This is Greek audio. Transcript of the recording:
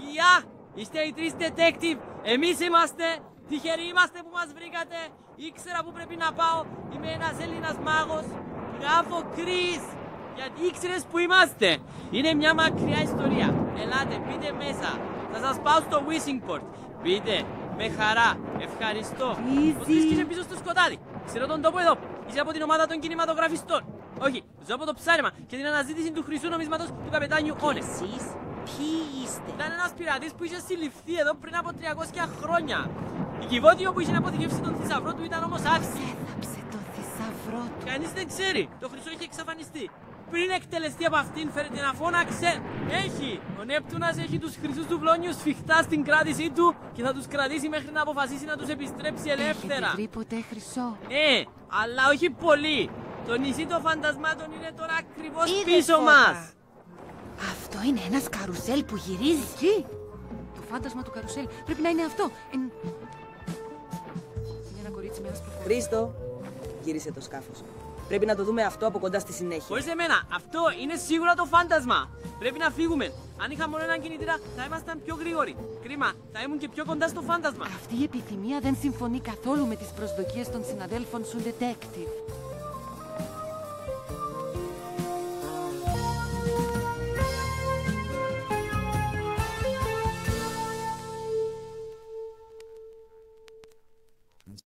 Παιδιά, είστε οι τρεις detective. Εμείς είμαστε. Τυχεροί είμαστε που μας βρήκατε. Ήξερα που πρέπει να πάω. Είμαι ένας Έλληνας μάγος. Γράφω Chris. Γιατί ήξερες που είμαστε. Είναι μια μακριά ιστορία. Ελάτε, μπείτε μέσα. Θα σας πάω στο Wishingport. Μπείτε, με χαρά. Ευχαριστώ. Πώς βρίσκεσαι πίσω στο σκοτάδι. Ξέρω τον τόπο εδώ. Είσαι από την ομάδα των κινηματογραφιστών. Όχι, ζω από το ψάρεμα και την αναζήτηση του χρυσού νομίσματος του καπετάνιου Όνε. Εσείς ποιοι είστε? Ήταν ένας πειρατής που είχε συλληφθεί εδώ πριν από 300 χρόνια. Η κυβότιο που είχε αποθηκεύσει τον θησαυρό του ήταν όμως άδικη. Έθαψε τον θησαυρό του. Κανείς δεν ξέρει. Το χρυσό είχε εξαφανιστεί. Πριν εκτελεστεί από αυτήν, φέρετε να φώναξε. Έχει! Ο Νέπτουνας έχει τους χρυσούς του βλόνιους σφιχτά στην κράτησή του και θα τους κρατήσει μέχρι να αποφασίσει να τους επιστρέψει ελεύθερα. Έχετε βρει ποτέ χρυσό? Ναι, αλλά όχι πολύ. Το νησί των φαντασμάτων είναι τώρα ακριβώς Είδες, πίσω Φώτα? μας. Αυτό είναι ένας καρουσέλ που γυρίζει. Εκεί! Το φάντασμα του καρουσέλ πρέπει να είναι αυτό. Είναι ένα κορίτσι με άσπρο φόρμα. Χρήστο, γύρισε το σκάφος. Πρέπει να το δούμε αυτό από κοντά στη συνέχεια. Χωρίς εμένα, αυτό είναι σίγουρα το φάντασμα. Πρέπει να φύγουμε. Αν είχα μόνο έναν κινητήρα, θα ήμασταν πιο γρήγοροι. Κρίμα, θα ήμουν και πιο κοντά στο φάντασμα. Αυτή η επιθυμία δεν συμφωνεί καθόλου με τις προσδοκίες των συναδέλφων σου detective.